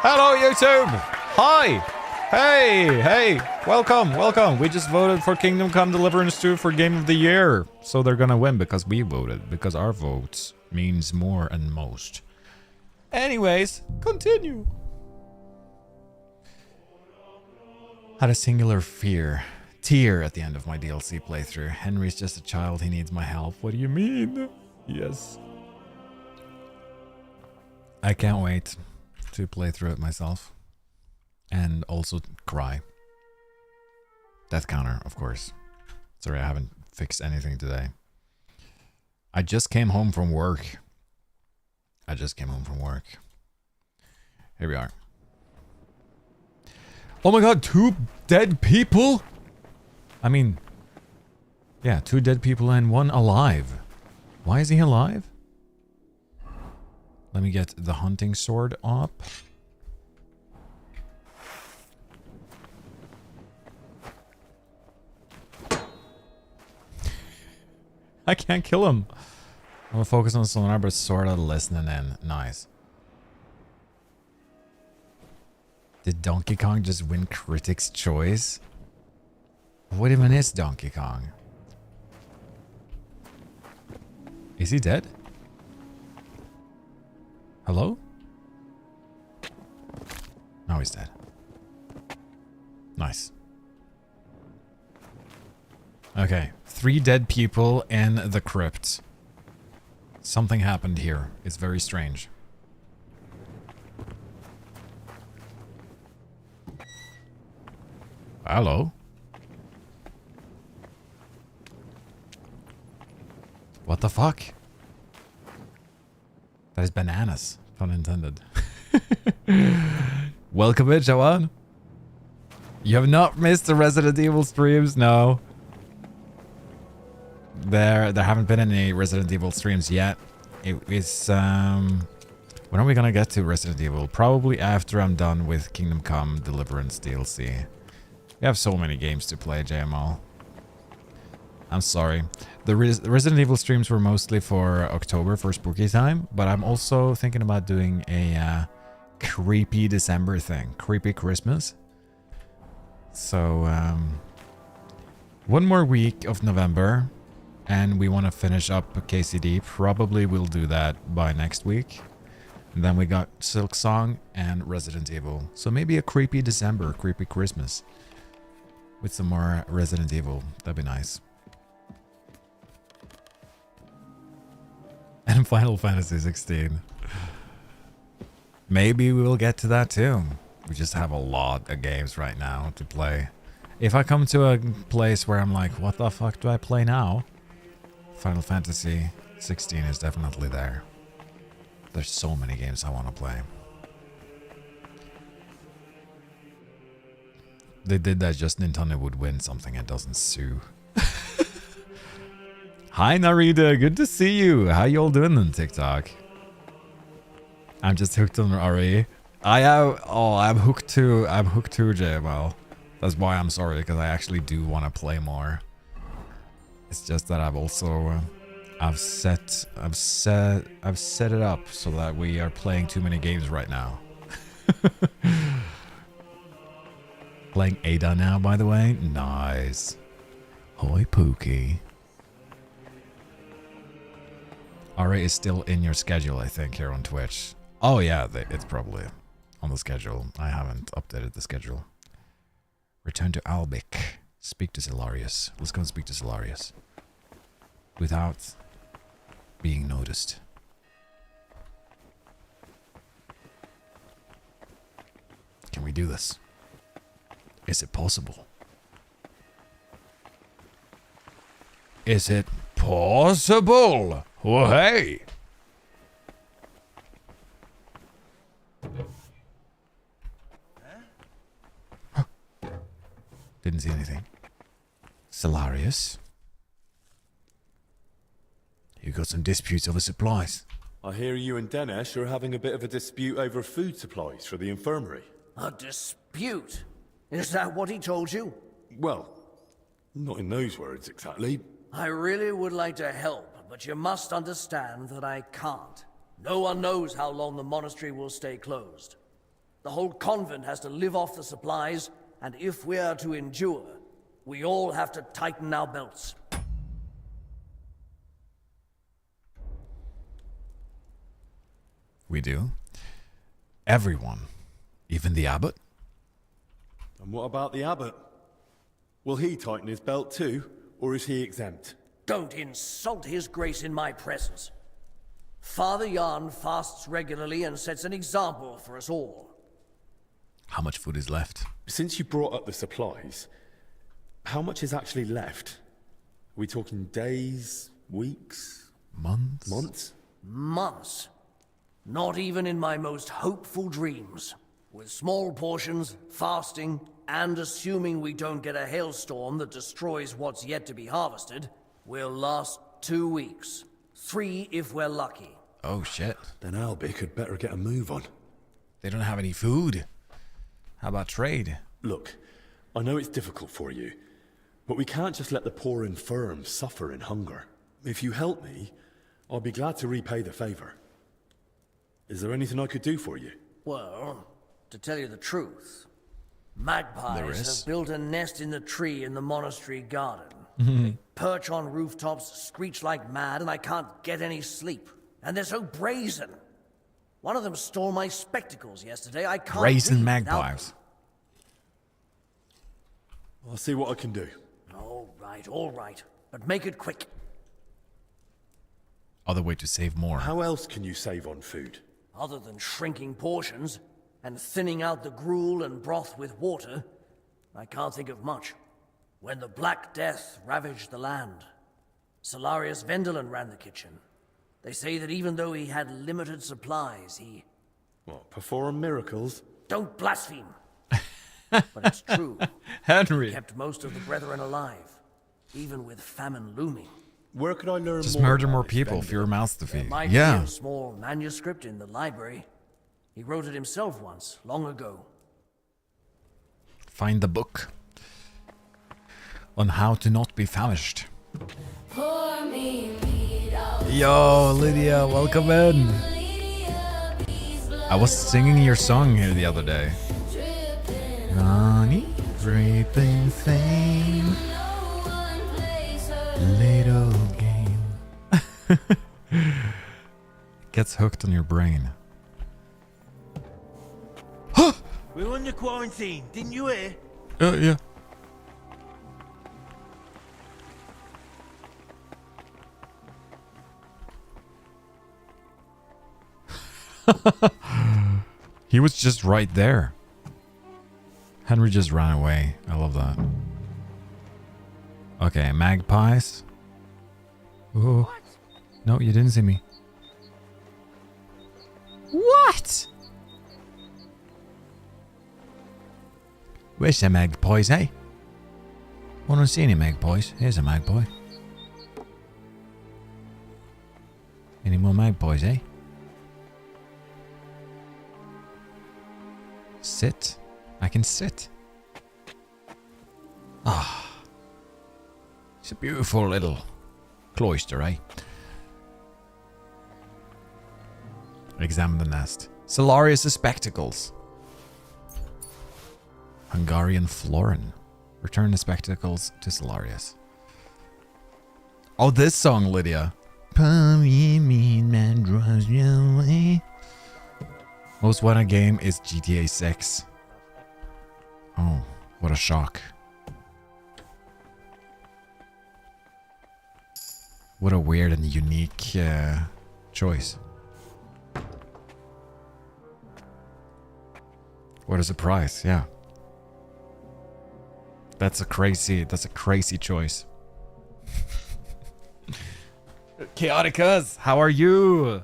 Hello, YouTube! Hi! Hey! Welcome! We just voted for Kingdom Come Deliverance 2 for Game of the Year. So they're gonna win because we voted. Because our votes means more and most. Anyways, continue. Had a singular tear at the end of my DLC playthrough. Henry's just a child, he needs my help. What do you mean? Yes. I can't wait to play through it myself. And also cry. Death counter, of course. Sorry, I haven't fixed anything today. I just came home from work. Here we are. Oh my god, 2 dead people? I mean, yeah, 2 dead people and 1 alive. Why is he alive? Let me get the hunting sword up. I can't kill him. I'm gonna focus on the sonar, but sort of listening in. Nice. Did Donkey Kong just win Critics' Choice? What even is Donkey Kong? Is he dead? Hello? No, he's dead. Nice. Okay, 3 dead people in the crypt. Something happened here. It's very strange. Hello? What the fuck? That is bananas. Pun intended. Welcome in, Jawan. You have not missed the Resident Evil streams? No. There haven't been any Resident Evil streams yet. It is, when are we gonna get to Resident Evil? Probably after I'm done with Kingdom Come Deliverance DLC. We have so many games to play, JML. I'm sorry. The Resident Evil streams were mostly for October, for spooky time, but I'm also thinking about doing a creepy December thing. Creepy Christmas. So, 1 more week of November, and we want to finish up KCD. Probably we'll do that by next week. And then we got Silk Song and Resident Evil. So maybe a creepy December, creepy Christmas. With some more Resident Evil. That'd be nice. And Final Fantasy 16. Maybe we will get to that too. We just have a lot of games right now to play. If I come to a place where I'm like, what the fuck do I play now? Final Fantasy 16 is definitely there. There's so many games I want to play. They did that just Nintendo would win something and doesn't sue. Hi Narita, good to see you. How you all doing on TikTok? I'm just hooked on RE. I'm hooked to JML. That's why I'm sorry, because I actually do want to play more. It's just that I've also I've set it up so that we are playing too many games right now. Playing Ada now, by the way. Nice. Hoi Pookie. RA is still in your schedule, I think, here on Twitch. Oh yeah, it's probably on the schedule. I haven't updated the schedule. Return to Albic. Speak to Zilarius. Let's go and speak to Zilarius. Without being noticed. Can we do this? Is it possible? Is it possible? Oh, hey! Huh? Didn't see anything. Solarius? You got some disputes over supplies. I hear you and Dinesh are having a bit of a dispute over food supplies for the infirmary. A dispute? Is that what he told you? Well, not in those words exactly. I really would like to help, but you must understand that I can't. No one knows how long the monastery will stay closed. The whole convent has to live off the supplies, and if we're to endure, we all have to tighten our belts. We do. Everyone. Even the abbot? And what about the abbot? Will he tighten his belt too, or is he exempt? Don't insult his grace in my presence. Father Jan fasts regularly and sets an example for us all. How much food is left? Since you brought up the supplies, how much is actually left? Are we talking days, weeks, Months? months? Months. Not even in my most hopeful dreams. With small portions, fasting, and assuming we don't get a hailstorm that destroys what's yet to be harvested, we'll last 2 weeks. 3 if we're lucky. Oh shit. Then Albic had better get a move on. They don't have any food. How about trade? Look, I know it's difficult for you, but we can't just let the poor infirm suffer in hunger. If you help me, I'll be glad to repay the favor. Is there anything I could do for you? Well, to tell you the truth, There magpies is. have built a nest in the tree in the monastery garden. They perch on rooftops, screech like mad, and I can't get any sleep. And they're so brazen. One of them stole my spectacles yesterday. I can't Brazen read without magpies. I'll see what I can do. them. All right. But make it quick. Other way to save more. How else can you save on food? Other than shrinking portions and thinning out the gruel and broth with water, I can't think of much. When the Black Death ravaged the land, Solarius Vendelin ran the kitchen. They say that even though he had limited supplies, he... What, perform miracles? Don't blaspheme! But it's true. Henry. Kept most of the brethren alive, even with famine looming. Where could I learn Just more murder about more this people, vendor? fewer mouths to There feed. might be Yeah. a small manuscript in the library. He wrote it himself once, long ago. Find the book on how to not be famished. Yo, Lydia, welcome in. I was singing your song here the other day. On everything same little game. Gets hooked on your brain. We're under quarantine, didn't you hear? Yeah. He was just right there. Henry just ran away. I love that. Okay, magpies. Oh. No, you didn't see me. What? Where's the magpies, eh? I don't see any magpies. Here's a magpie. Any more magpies, eh? Sit. I can sit. Ah. It's a beautiful little cloister, eh? Examine the nest. Solarius' spectacles. Hungarian florin. Return the spectacles to Solarius. Oh, this song, Lydia. Most wanted game is GTA 6. Oh, what a shock. What a weird and unique choice. What a surprise, yeah. That's a crazy choice. Chaoticas, how are you?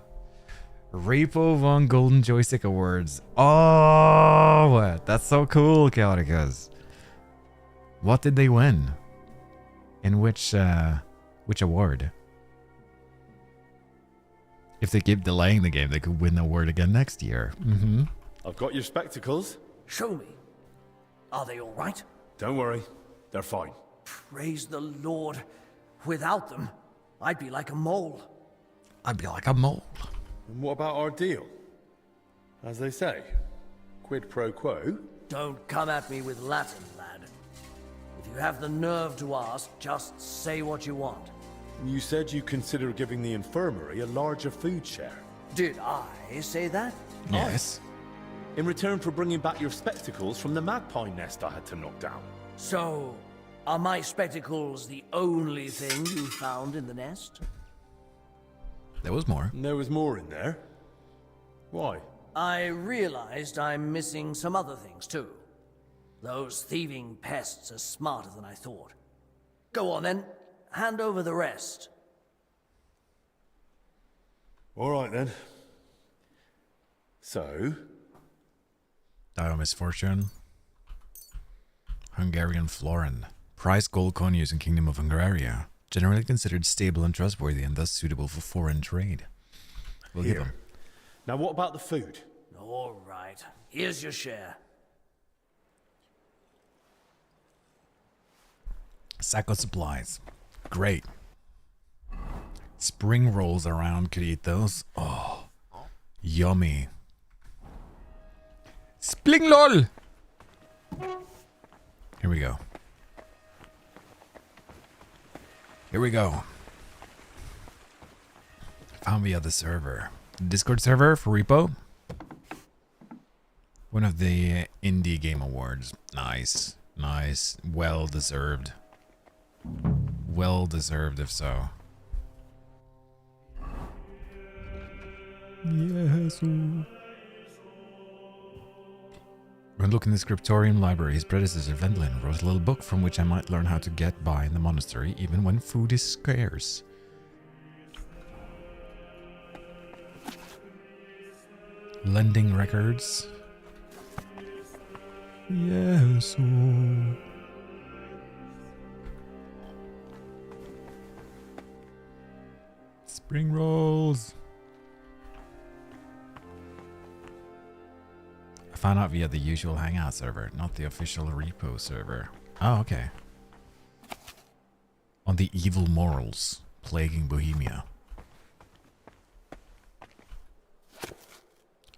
Repo won Golden Joystick Awards. Oh, that's so cool, Chaoticas. What did they win? In which award? If they keep delaying the game, they could win the award again next year. Mm-hmm. I've got your spectacles. Show me. Are they all right? Don't worry, they're fine. Praise the Lord. Without them, I'd be like a mole. I'd be like a mole. And what about our deal? As they say, Quid pro quo? Don't come at me with Latin, lad. If you have the nerve to ask, just say what you want. You said you consider giving the infirmary a larger food share. Did I say that? Yes. In return for bringing back your spectacles from the magpie nest I had to knock down. So, are my spectacles the only thing you found in the nest? There was more. And there was more in there. Why? I realized I'm missing some other things too. Those thieving pests are smarter than I thought. Go on then, hand over the rest. All right then. So, Dire misfortune. Hungarian florin. Prize gold coin used in Kingdom of Hungaria. Generally considered stable and trustworthy and thus suitable for foreign trade. We'll give here. them. Now what about the food? All right, here's your share. Sack of supplies. Great. Spring rolls around. Could eat those. Oh, yummy. Spring roll. Here we go. Here we go. Found the other server. Discord server for Repo. One of the Indie Game Awards. Nice. Nice. Well deserved. Well deserved, if so. Yes. When looking in the scriptorium library, his predecessor Vendlin wrote a little book from which I might learn how to get by in the monastery, even when food is scarce. Lending records. Yes. Spring rolls. I found out via the usual Hangout server, not the official repo server. Oh, okay. On the evil morals plaguing Bohemia.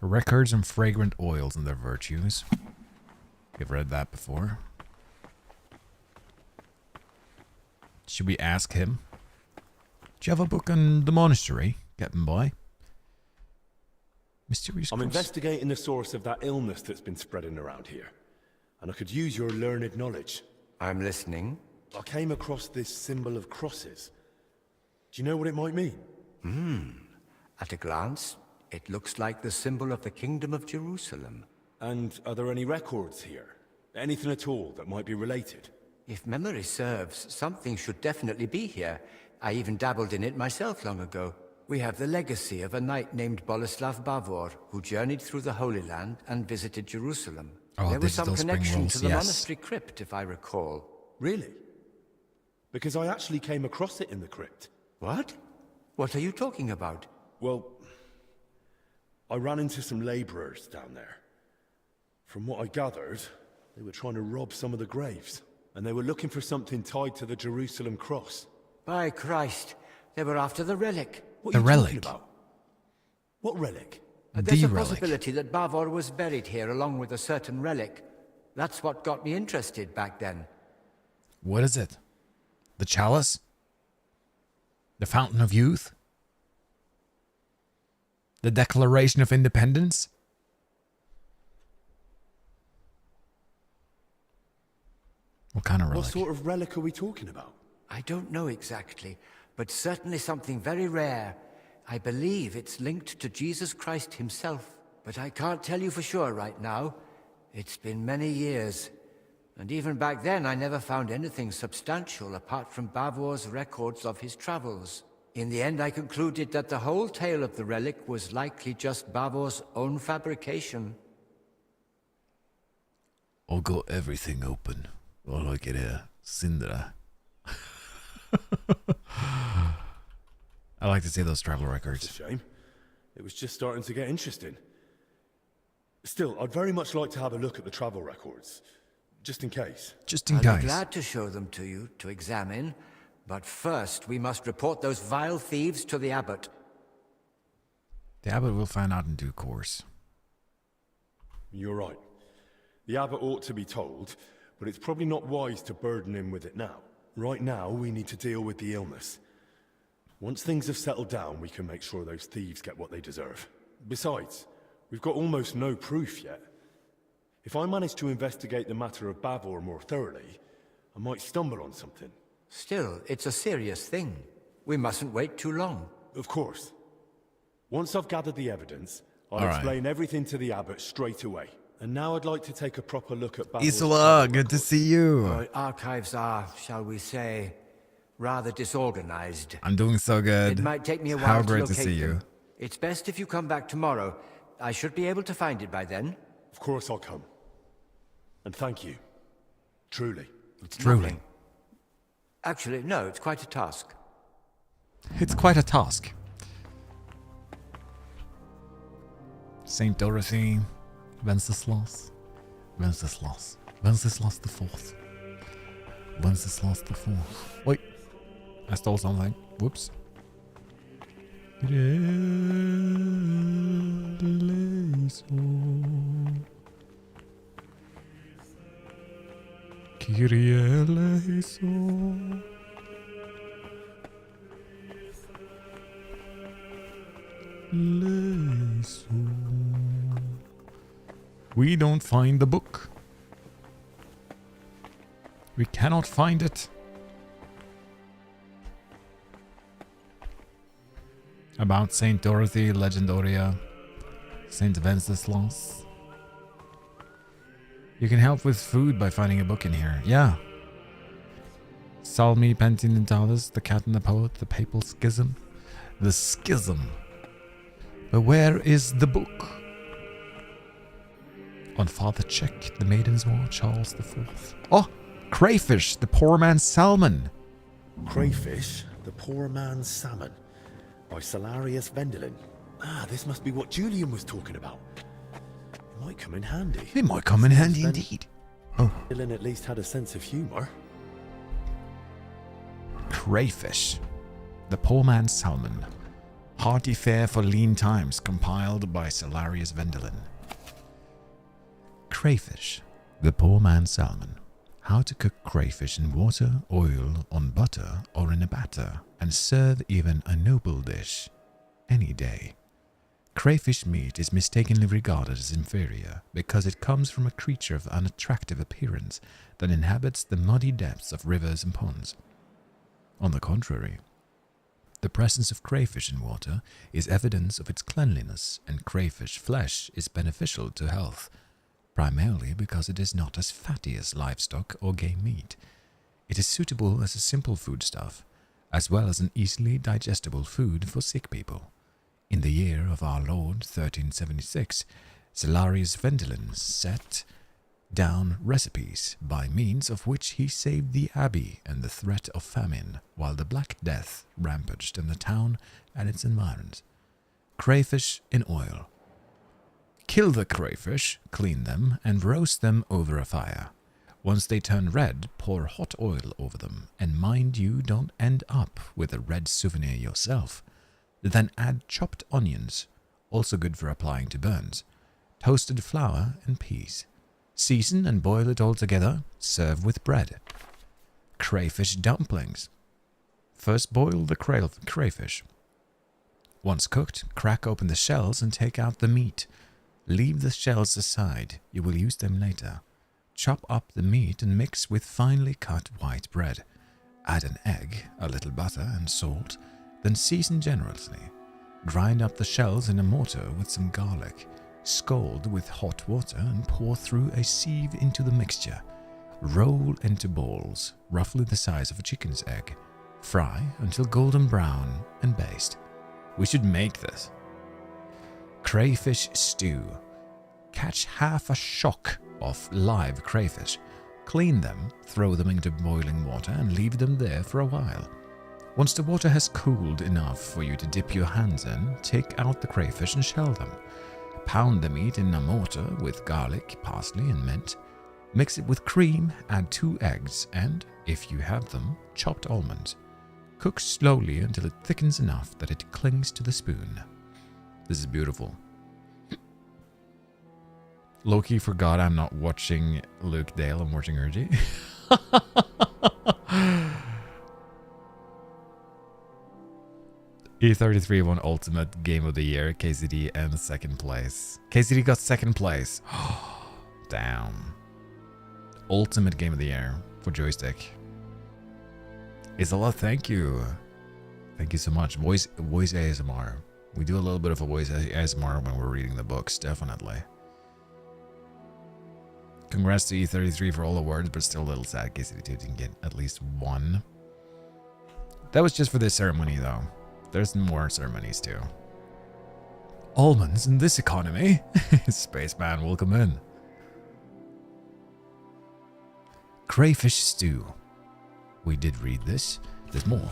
Records and fragrant oils and their virtues. You've read that before. Should we ask him? Do you have a book on the monastery? Getting by. Mysterious I'm cross. investigating the source of that illness that's been spreading around here. And I could use your learned knowledge. I'm listening. I came across this symbol of crosses. Do you know what it might mean? At a glance, it looks like the symbol of the Kingdom of Jerusalem. And are there any records here? Anything at all that might be related? If memory serves, something should definitely be here. I even dabbled in it myself long ago. We have the legacy of a knight named Boleslav Bavor, who journeyed through the Holy Land and visited Jerusalem. Oh, there was some digital spring connection rolls, to the yes. monastery crypt, if I recall. Really? Because I actually came across it in the crypt. What? What are you talking about? Well, I ran into some laborers down there. From what I gathered, they were trying to rob some of the graves. And they were looking for something tied to the Jerusalem cross. By Christ, they were after the relic. What The are you relic? talking about? What relic? There's The a relic. possibility that Bavor was buried here along with a certain relic. That's what got me interested back then. What is it? The chalice? The fountain of youth? The Declaration of Independence? What kind of relic? What sort of relic are we talking about? I don't know exactly, but certainly something very rare. I believe it's linked to Jesus Christ himself, but I can't tell you for sure right now. It's been many years, and even back then I never found anything substantial apart from Bavor's records of his travels. In the end, I concluded that the whole tale of the relic was likely just Bavor's own fabrication. I'll got everything open. All I get here, Sindra. I like to see those travel It's records. a shame. It was just starting to get interesting. Still, I'd very much like to have a look at the travel records. Just in case. Just in I'll be case. glad to show them to you to examine, but first we must report those vile thieves to the abbot. The abbot will find out in due course. You're right. The abbot ought to be told, but it's probably not wise to burden him with it now. Right now, we need to deal with the illness. Once things have settled down, we can make sure those thieves get what they deserve. Besides, we've got almost no proof yet. If I manage to investigate the matter of Bavor more thoroughly, I might stumble on something. Still, it's a serious thing. We mustn't wait too long. Of course. Once I've gathered the evidence, I'll All right. explain everything to the abbot straight away. And now I'd like to take a proper look at Bavor's Isola, travel good to records. see you. Our archives are, shall we say, rather disorganized. I'm doing so good. It might take me a while How to great locate to see you. them. It's best if you come back tomorrow. I should be able to find it by then. Of course I'll come. And thank you. Truly. It's Truly. nothing. Actually, no, it's quite a task. It's quite a task. Saint Dorothy, Wenceslas, Wenceslas the Fourth, Wenceslas the Fourth. Wait, I stole something. Whoops. Kyrie eleison. We don't find the book. We cannot find it. About Saint Dorothy, Legendoria, Saint Wenceslas. You can help with food by finding a book in here. Yeah. Salmi Pentinentalis, the Cat and the Poet, the Papal Schism. The Schism. But where is the book? On Father Check, The Maiden's War, Charles IV. Oh, Crayfish, the Poor Man's Salmon. Crayfish, the Poor Man's Salmon, by Salarius Vendelin. Ah, this must be what Julian was talking about. It might come in handy. It might come in handy Then- indeed. Oh, Vendelin at least had a sense of humour. Crayfish, the Poor Man's Salmon. Hearty fare for lean times, compiled by Salarius Vendelin. Crayfish, the Poor Man's Salmon. How to cook crayfish in water, oil, on butter, or in a batter, and serve even a noble dish any day. Crayfish meat is mistakenly regarded as inferior because it comes from a creature of unattractive appearance that inhabits the muddy depths of rivers and ponds. On the contrary, the presence of crayfish in water is evidence of its cleanliness, and crayfish flesh is beneficial to health, primarily because it is not as fatty as livestock or game meat. It is suitable as a simple foodstuff, as well as an easily digestible food for sick people. In the year of our Lord 1376, Salarius Vendelin set down recipes by means of which he saved the abbey and the threat of famine, while the Black Death rampaged in the town and its environs. Crayfish in oil. Kill the crayfish, clean them, and roast them over a fire. Once they turn red, pour hot oil over them, and mind you don't end up with a red souvenir yourself. Then add chopped onions, also good for applying to burns, toasted flour and peas. Season and boil it all together. Serve with bread. Crayfish dumplings. First boil the crayfish. Once cooked, crack open the shells and take out the meat. Leave the shells aside. You will use them later. Chop up the meat and mix with finely cut white bread. Add an egg, a little butter and salt, then season generously. Grind up the shells in a mortar with some garlic. Scald with hot water and pour through a sieve into the mixture. Roll into balls, roughly the size of a chicken's egg. Fry until golden brown and baste. We should make this. Crayfish stew. Catch half a shock of live crayfish. Clean them, throw them into boiling water and leave them there for a while. Once the water has cooled enough for you to dip your hands in, take out the crayfish and shell them. Pound the meat in a mortar with garlic, parsley, and mint. Mix it with cream, add 2 eggs, and, if you have them, chopped almonds. Cook slowly until it thickens enough that it clings to the spoon. This is beautiful. Loki forgot I'm not watching Luke Dale, I'm watching Urgi. E33 won Ultimate Game of the Year, KCD, and second place. KCD got second place. Damn. Ultimate Game of the Year for joystick. It's a lot. Thank you. Thank you so much. Voice ASMR. We do a little bit of a voice ASMR when we're reading the books, definitely. Congrats to E33 for all awards, but still a little sad KCD2 didn't get at least one. That was just for this ceremony, though. There's more ceremonies, too. Almonds in this economy? Spaceman, welcome in. Crayfish stew. We did read this. There's more.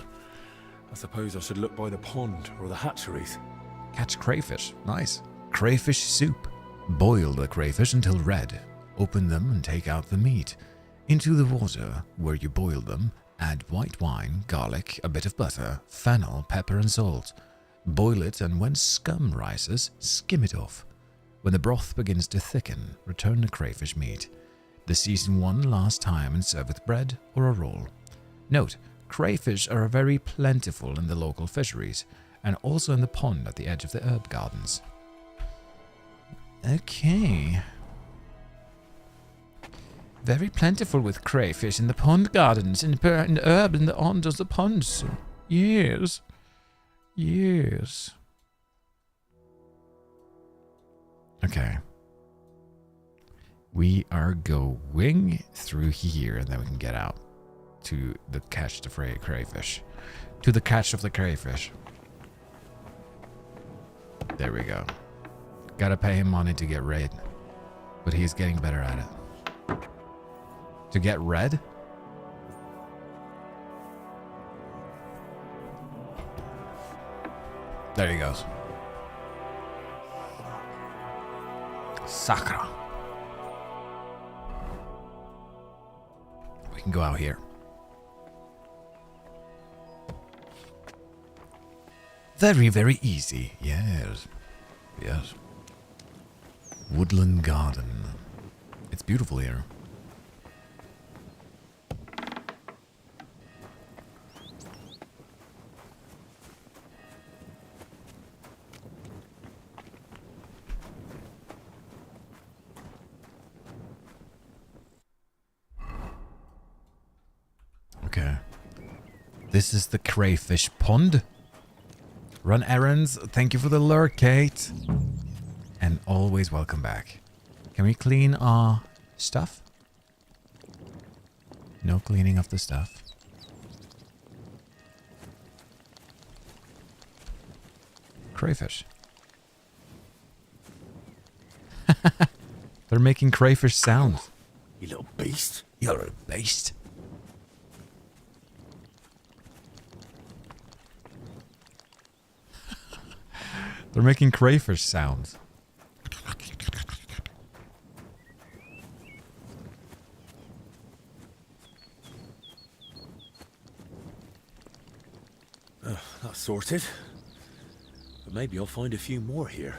I suppose I should look by the pond or the hatcheries. Catch crayfish. Nice. Crayfish soup. Boil the crayfish until red. Open them and take out the meat. Into the water where you boil them, add white wine, garlic, a bit of butter, fennel, pepper and salt. Boil it, and when scum rises, skim it off. When the broth begins to thicken, return the crayfish meat. The season one last time and serve with bread or a roll. Note, crayfish are very plentiful in the local fisheries and also in the pond at the edge of the herb gardens. Okay. Very plentiful with crayfish in the pond gardens, in the herb, in the ondos of the ponds. Yes. Yes. Okay. We are going through here, and then we can get out to the catch the crayfish. To the catch of the crayfish. There we go. Gotta pay him money to get red, but he's getting better at it. To get red? There he goes. Sakra. We can go out here. Very, very easy. Yes. Yes. Woodland garden. It's beautiful here. Okay. This is the crayfish pond. Run errands. Thank you for the lure, Kate. And always welcome back. Can we clean our stuff? No cleaning of the stuff. Crayfish. They're making crayfish sounds. You little beast. You're a beast. They're making crayfish sounds. That's sorted. But maybe I'll find a few more here.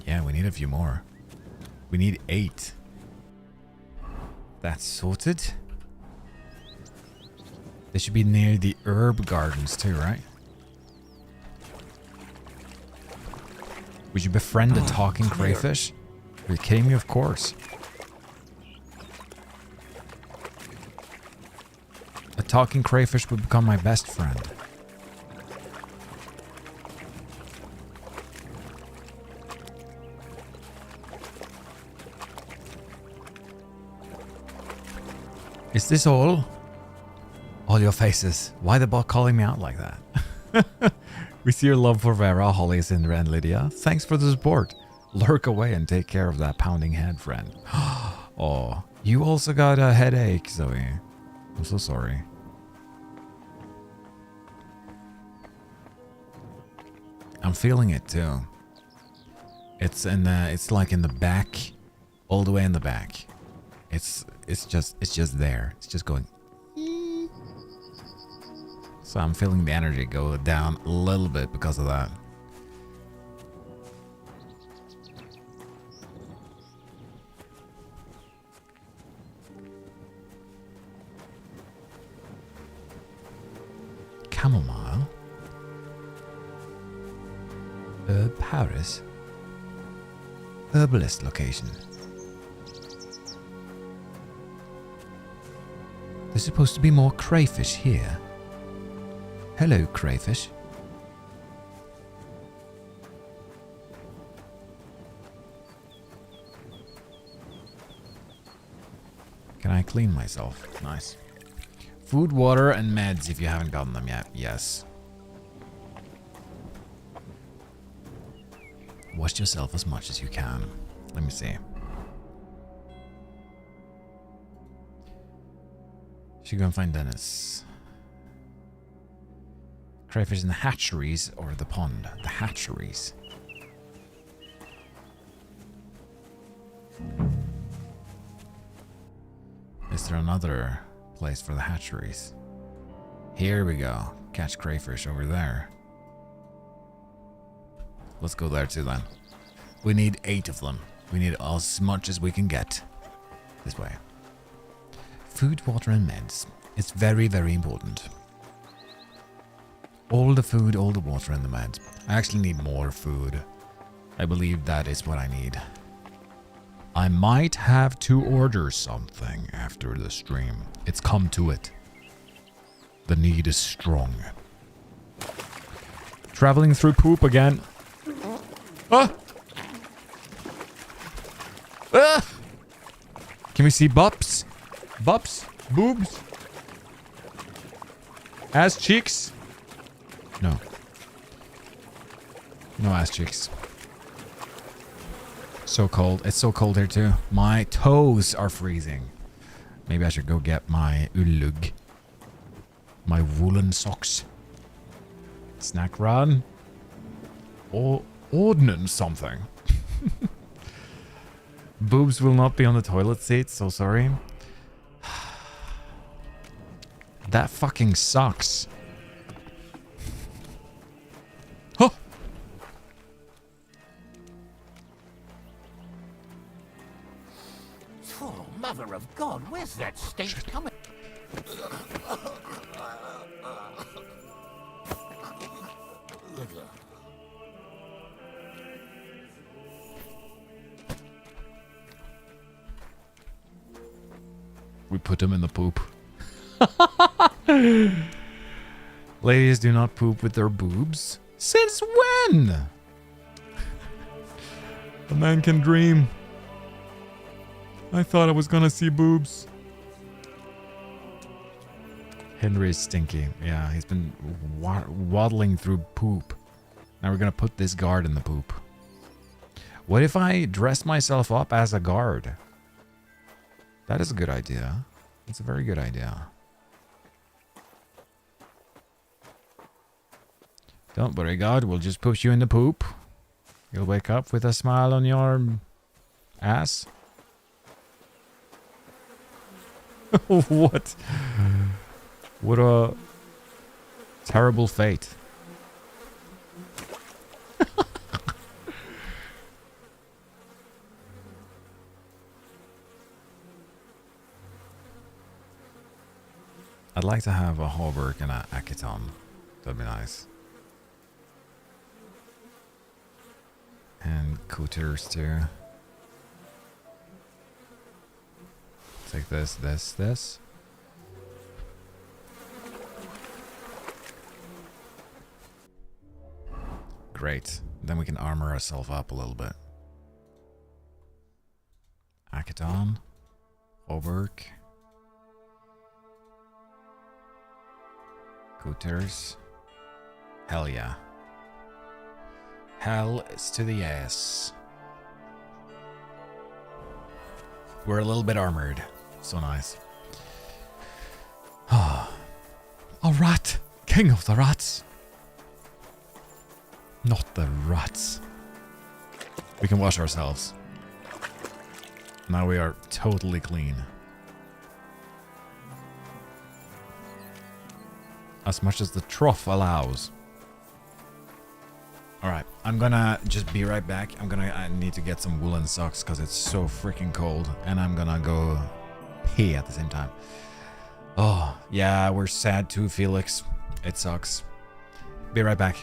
Yeah, we need a few more. We need 8. That's sorted. They should be near the herb gardens too, right? Would you befriend a talking crayfish? Are you kidding me? Of course. A talking crayfish would become my best friend. Is this all? All your faces. Why the bot calling me out like that? We see your love for Vera, Holly, Cinder, and Lydia. Thanks for the support. Lurk away and take care of that pounding head, friend. Oh, you also got a headache, Zoe. I'm so sorry. I'm feeling it too. It's in the, it's like in the back, all the way in the back. It's just there. It's just going. So I'm feeling the energy go down a little bit because of that. chamomile. Herb Paris. Herbalist location. There's supposed to be more crayfish here. Hello, crayfish. Can I clean myself? Nice. Food, water, and meds if you haven't gotten them yet. Yes. Wash yourself as much as you can. Let me see. Should go and find Dennis. Crayfish in the hatcheries or the pond? The hatcheries. Is there another place for the hatcheries? Here we go. Catch crayfish over there. Let's go there too then. We need 8 of them. We need as much as we can get. This way. Food, water, and meds. It's very, very important. All the food, all the water, and the meds. I actually need more food. I believe that is what I need. I might have to order something after the stream. It's come to it. The need is strong. Traveling through poop again. Ah! Ah! Can we see bups? Bups? Boobs? Ass cheeks? No. No ass cheeks. So cold. It's so cold here too. My toes are freezing. Maybe I should go get my ullug. My woolen socks. Snack run. Or ordnance something. Boobs will not be on the toilet seat, so sorry. That fucking sucks. Huh. Oh, mother of God, where's that stench coming? We put him in the poop. Ladies do not poop with their boobs. Since when? A man can dream. I thought I was gonna see boobs. Henry is stinky. Yeah, he's been waddling through poop. Now we're gonna put this guard in the poop. What if I dress myself up as a guard? That is a good idea. It's a very good idea. Don't worry, God. We'll just push you in the poop. You'll wake up with a smile on your ass. What? What a terrible fate. I'd like to have a hauberk and a akiton. That'd be nice. And coutures too. Take this, this, this. Great. Then we can armor ourselves up a little bit. Akiton. Hauberk. Coutures. Hell yeah. Hell is to the yes. We're a little bit armored. So nice. Ah. A rat. King of the rats. Not the rats. We can wash ourselves. Now we are totally clean. As much as the trough allows. Alright, I'm gonna just be right back. I need to get some woolen socks because it's so freaking cold. And I'm gonna go pee at the same time. Oh, yeah, we're sad too, Felix. It sucks. Be right back.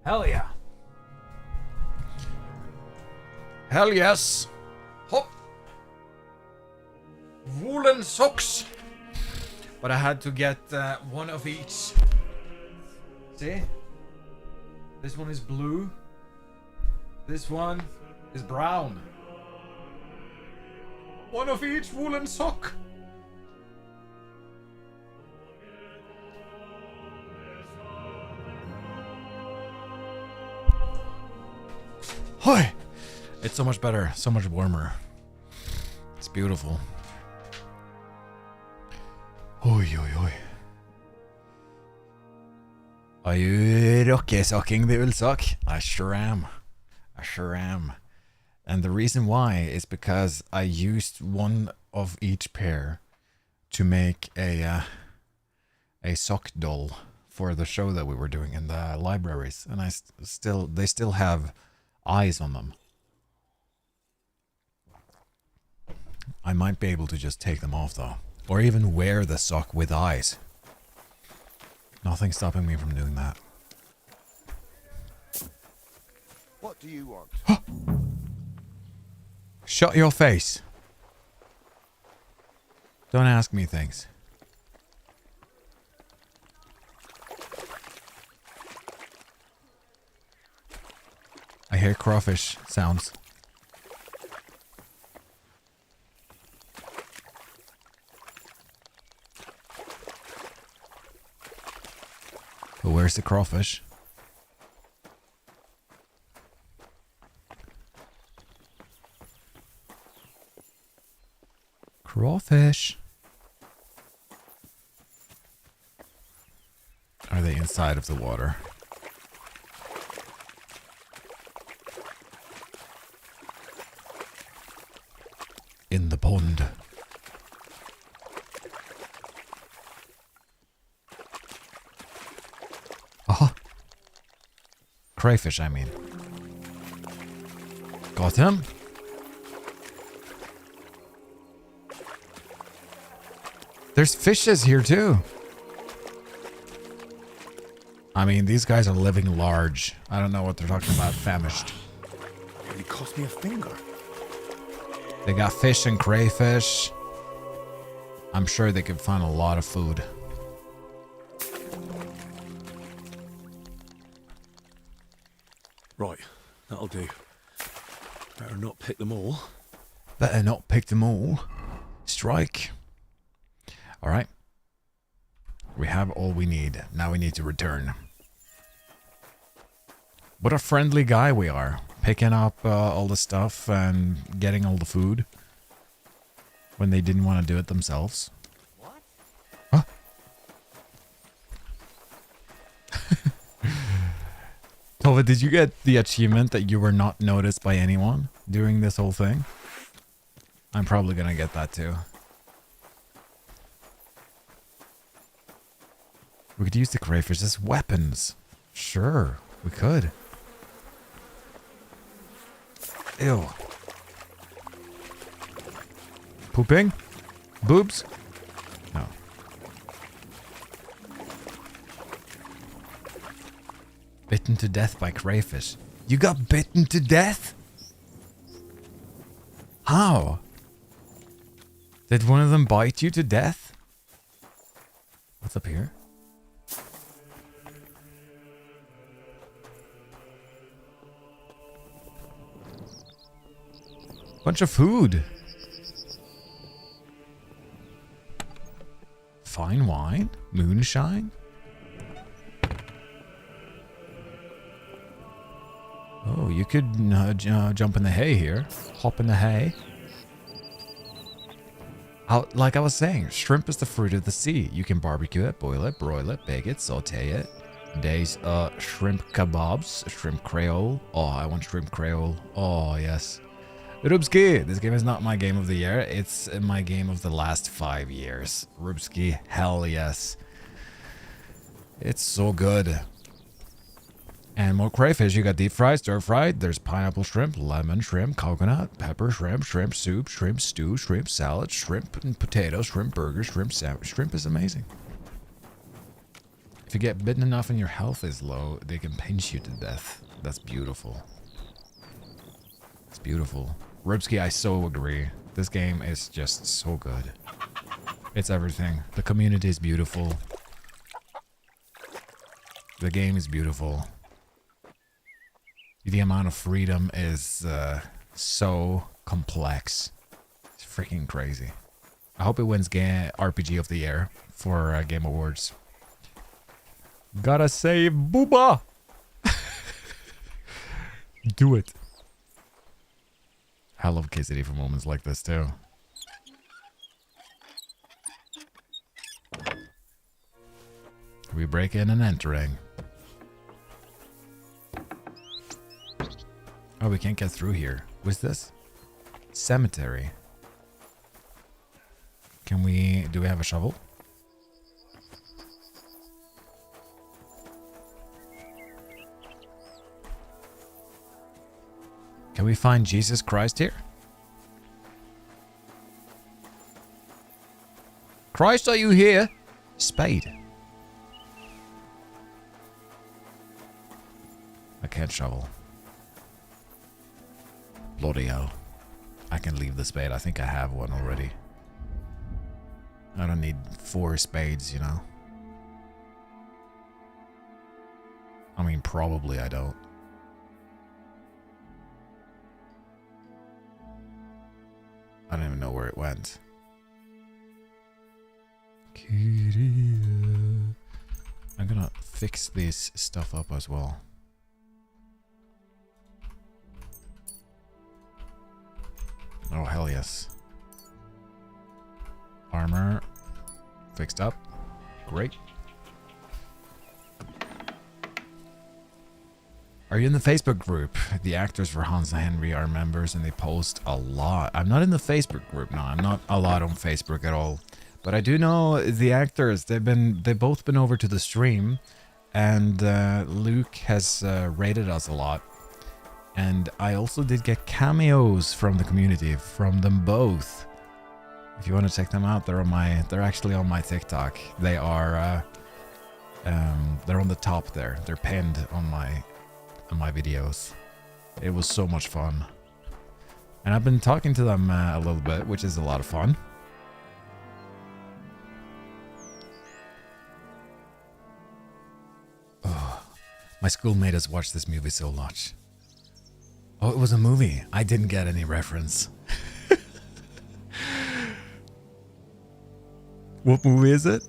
Hell yeah. Hell yes. Hop. Woolen socks. But I had to get one of each. See? This one is blue. This one is brown. One of each woolen sock. Hi. It's so much better, so much warmer. It's beautiful. Oi, oi, oi. Are you rocky-socking the ullsock? I sure am. I sure am. And the reason why is because I used one of each pair to make a sock doll for the show that we were doing in the libraries, and they still have eyes on them. I might be able to just take them off though, or even wear the sock with eyes. Nothing stopping me from doing that. What do you want? Shut your face. Don't ask me things. I hear crawfish sounds. where's the crawfish? Crawfish. Are they inside of the water? In the pond. Aha. Crayfish, I mean. Got him. There's fishes here too. I mean, these guys are living large. I don't know what they're talking about, famished. Nearly cost me a finger. They got fish and crayfish. I'm sure they could find a lot of food. Right, that'll do. Better not pick them all. Better not pick them all. Strike. All right. We have all we need. Now we need to return. What a friendly guy we are. Picking up all the stuff and getting all the food. When they didn't want to do it themselves. What? Huh? Tova, did you get the achievement that you were not noticed by anyone during this whole thing? I'm probably gonna get that too. We could use the crayfish as weapons. Sure, we could. Ew. Pooping? Boobs? No. Bitten to death by crayfish. You got bitten to death? How? Did one of them bite you to death? What's up here? Bunch of food. Fine wine? Moonshine? Oh, you could jump in the hay here. Hop in the hay. Like I was saying, shrimp is the fruit of the sea. You can barbecue it, boil it, broil it, bake it, saute it. Days, shrimp kebabs, shrimp creole. Oh, I want shrimp creole. Oh, yes. Rubski, this game is not my game of the year. It's my game of the last 5 years. Rubski, hell yes. It's so good. And more crayfish. You got deep fried, stir fried. There's pineapple shrimp, lemon shrimp, coconut, pepper shrimp, shrimp soup, shrimp stew, shrimp salad, shrimp and potato, shrimp burger, shrimp sandwich. Shrimp is amazing. If you get bitten enough and your health is low, they can pinch you to death. That's beautiful. It's beautiful. Rubski, I so agree. This game is just so good. It's everything. The community is beautiful. The game is beautiful. The amount of freedom is so complex. It's freaking crazy. I hope it wins RPG of the Year for Game Awards. Gotta save Booba! Do it. I love KCD for moments like this too. We break in and entering. Oh, we can't get through here. What's this? Cemetery. Do we have a shovel? Can we find Jesus Christ here? Christ, are you here? Spade. I can't shovel. Bloody hell. I can leave the spade. I think I have one already. I don't need 4 spades, you know? I mean, probably I don't. I don't even know where it went. I'm gonna fix this stuff up as well. Oh, hell yes. Armor fixed up. Great. Are you in the Facebook group? The actors for Hans and Henry are members and they post a lot. I'm not in the Facebook group. No, I'm not a lot on Facebook at all. But I do know the actors. They've both been over to the stream, and Luke has rated us a lot. And I also did get cameos from the community from them both. If you want to check them out, they're actually on my TikTok. They are they're on the top there. They're pinned on my videos. It was so much fun. And I've been talking to them a little bit, which is a lot of fun. Oh, my school made us watch this movie so much. Oh, it was a movie. I didn't get any reference. What movie is it?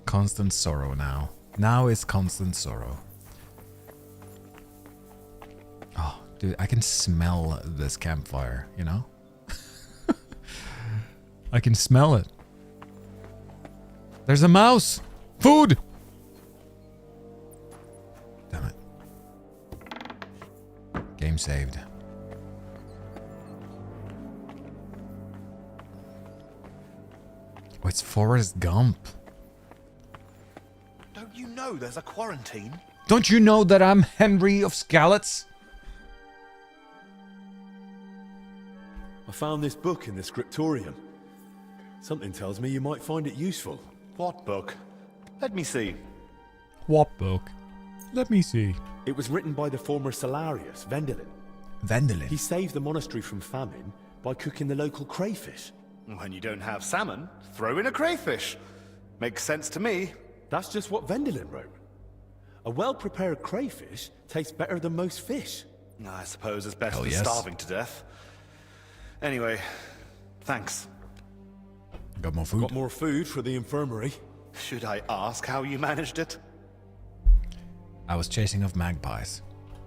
Constant Sorrow now. Now is Constant Sorrow. Oh, dude, I can smell this campfire, you know? I can smell it. There's a mouse! Food! Damn it. Game saved. Oh, it's Forrest Gump. Don't you know there's a quarantine? Don't you know that I'm Henry of Skalitz? I found this book in the scriptorium. Something tells me you might find it useful. What book? Let me see. What book? Let me see. It was written by the former Salarius, Vendelin. Vendelin. He saved the monastery from famine by cooking the local crayfish. When you don't have salmon, throw in a crayfish. Makes sense to me. That's just what Vendelin wrote. A well-prepared crayfish tastes better than most fish. I suppose it's better Hell than yes. starving to death. Anyway, thanks. Got more food? Got more food for the infirmary. Should I ask how you managed it? I was chasing off magpies.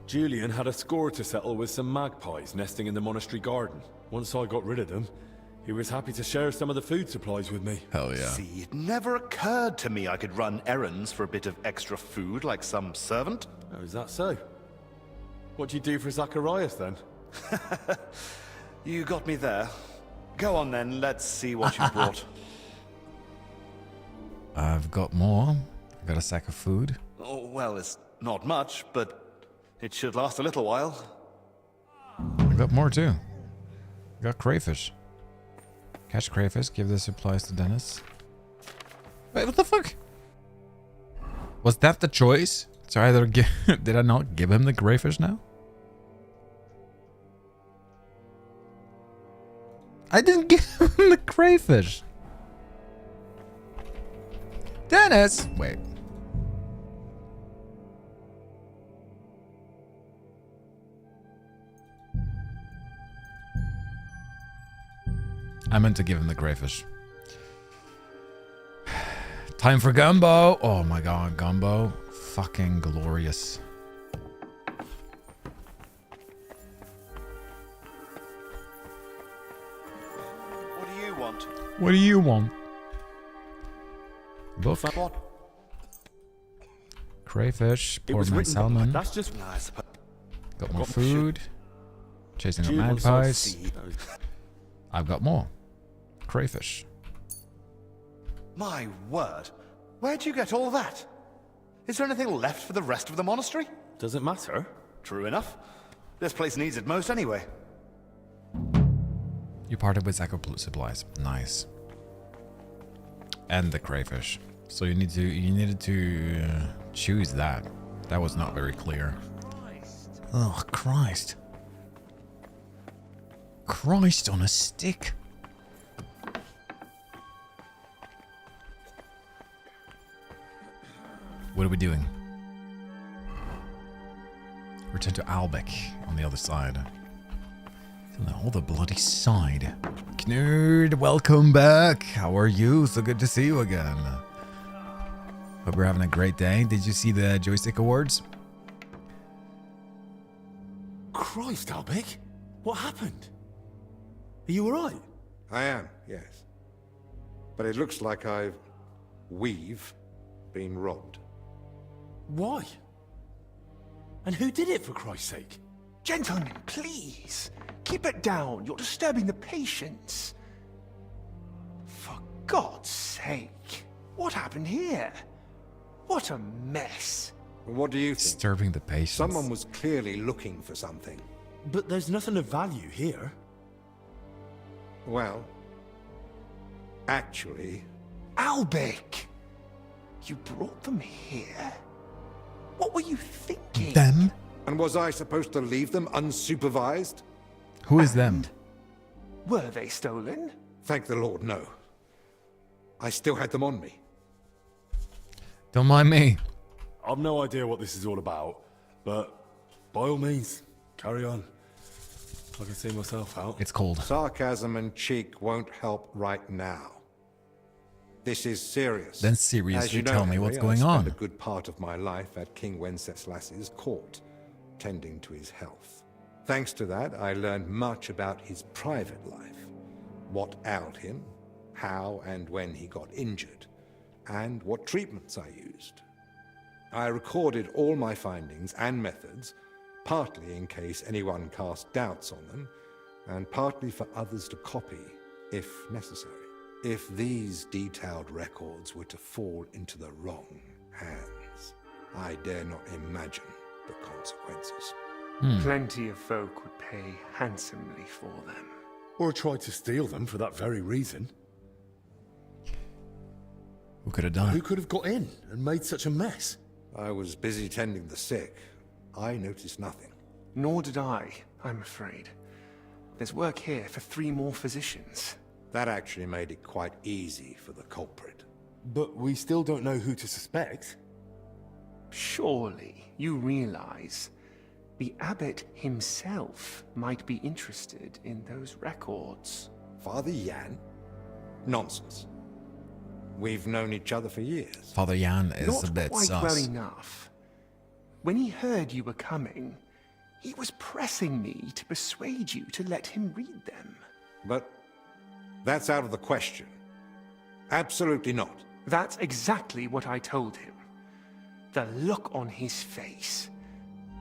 Julian had a score to settle with some magpies nesting in the monastery garden. Once I got rid of them, he was happy to share some of the food supplies with me. Hell yeah. See, it never occurred to me I could run errands for a bit of extra food like some servant. Oh, is that so? What do you do for Zacharias then? You got me there. Go on then, let's see what you brought. I've got more. I've got a sack of food. Oh, well, it's not much, but it should last a little while. I got more too. I got crayfish. Catch crayfish, give the supplies to Dennis. Wait, what the fuck? Was that the choice? So either did I not give him the crayfish now? I didn't give him the crayfish. Dennis! Wait. I meant to give him the crayfish. Time for gumbo. Oh my god, gumbo. Fucking glorious. What do you want? What do you want? Book. What? Crayfish. It Poor was man written. salmon. That's just. I suppose. Got more got food. Chasing up Julian magpies. see- I've got more. Crayfish. My word. Where'd you get all that? Is there anything left for the rest of the monastery? Does it matter? True enough. This place needs it most anyway. You parted with Echo supplies. Nice. And the crayfish. So you needed to choose that. That was not very clear. Oh Christ. Christ on a stick. What are we doing? Return to Albeck on the other side. Oh, the bloody side. Knerd, welcome back. How are you? So good to see you again. Hope you're having a great day. Did you see the joystick awards? Christ, Albic. What happened? Are you alright? I am, yes. But it looks like we've been robbed. Why? And who did it, for Christ's sake? Gentlemen, please. Keep it down. You're disturbing the patients. For God's sake. What happened here? What a mess. What do you think? Disturbing the patients. Someone was clearly looking for something. But there's nothing of value here. Well, actually... Albic! You brought them here? What were you thinking? Them? And was I supposed to leave them unsupervised? Who is them? Were they stolen? Thank the Lord, no. I still had them on me. Don't mind me. I've no idea what this is all about, but by all means, carry on. I can see myself out. It's cold. Sarcasm and cheek won't help right now. This is serious. Then seriously tell me what's going I on. spent a good part of my life at King Wenceslas's court, tending to his health. Thanks to that, I learned much about his private life, what ailed him, how and when he got injured, and what treatments I used. I recorded all my findings and methods, partly in case anyone cast doubts on them, and partly for others to copy, if necessary. If these detailed records were to fall into the wrong hands, I dare not imagine the consequences. Plenty of folk would pay handsomely for them. Or tried to steal them for that very reason. Who could have done Who it? could have got in and made such a mess? I was busy tending the sick. I noticed nothing. Nor did I, I'm afraid. There's work here for 3 more physicians. That actually made it quite easy for the culprit. But we still don't know who to suspect. Surely you realize the abbot himself might be interested in those records. Father Jan? Nonsense. We've known each other for years. Father Jan is Not a bit quite sus. well enough. When he heard you were coming, he was pressing me to persuade you to let him read them. But that's out of the question. Absolutely not. That's exactly what I told him. The look on his face.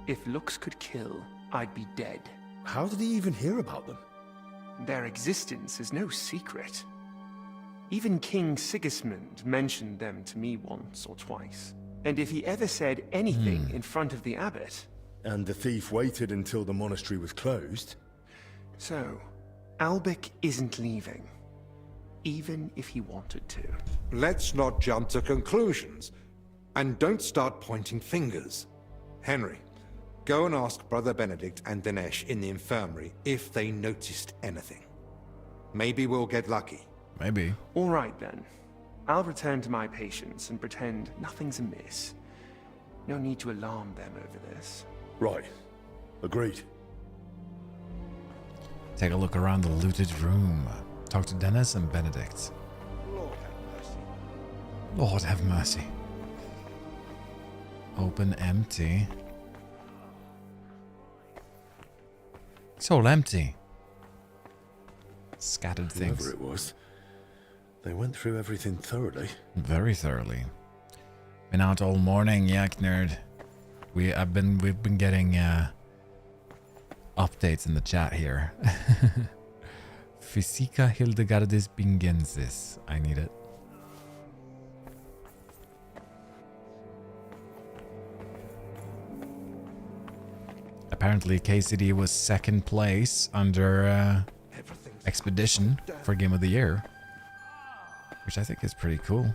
If looks could kill, I'd be dead. How did he even hear about them? Their existence is no secret. Even King Sigismund mentioned them to me once or twice. And if he ever said anything in front of the abbot... And the thief waited until the monastery was closed. So, Albic isn't leaving. Even if he wanted to. Let's not jump to conclusions. And don't start pointing fingers. Henry, go and ask Brother Benedict and Dinesh in the infirmary if they noticed anything. Maybe we'll get lucky. Maybe. All right then. I'll return to my patients and pretend nothing's amiss. No need to alarm them over this. Right. Agreed. Take a look around the looted room. Talk to Dennis and Benedict. Lord have mercy. Lord have mercy. Open empty. It's all empty. Scattered things. Whoever it was, they went through everything thoroughly. Very thoroughly. Been out all morning, Yak Nerd. We've been getting updates in the chat here. Physica Hildegardis Bingensis. I need it. Apparently KCD was second place under Expedition for Game of the Year, which I think is pretty cool.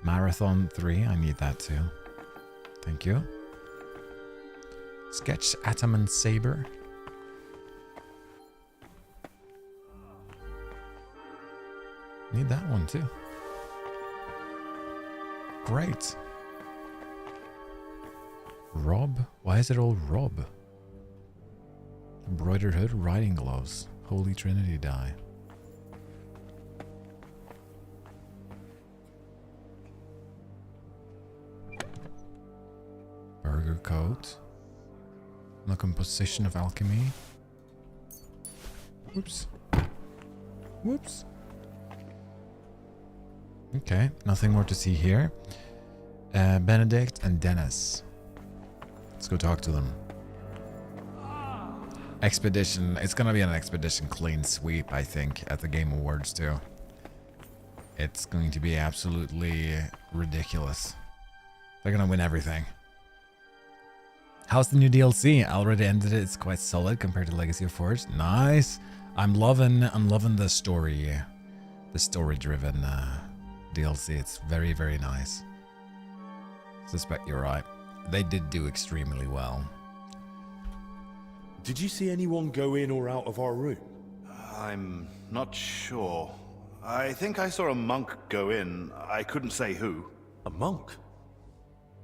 Marathon 3, I need that too. Thank you. Sketch Atom and Saber. Need that one too. Great. Rob? Why is it all Rob? Embroidered hood, riding gloves, Holy Trinity die. Burger coat. The composition of alchemy. Whoops. Whoops. Okay, nothing more to see here. Benedict and Dennis. Let's go talk to them. Expedition. It's gonna be an expedition clean sweep, I think, at the Game Awards too. It's going to be absolutely ridiculous. They're gonna win everything. How's the new DLC? I already ended it. It's quite solid compared to Legacy of Forge. Nice. I'm loving the story-driven DLC. It's very, very nice. Suspect you're right. They did do extremely well. Did you see anyone go in or out of our room? I'm not sure. I think I saw a monk go in. I couldn't say who. A monk?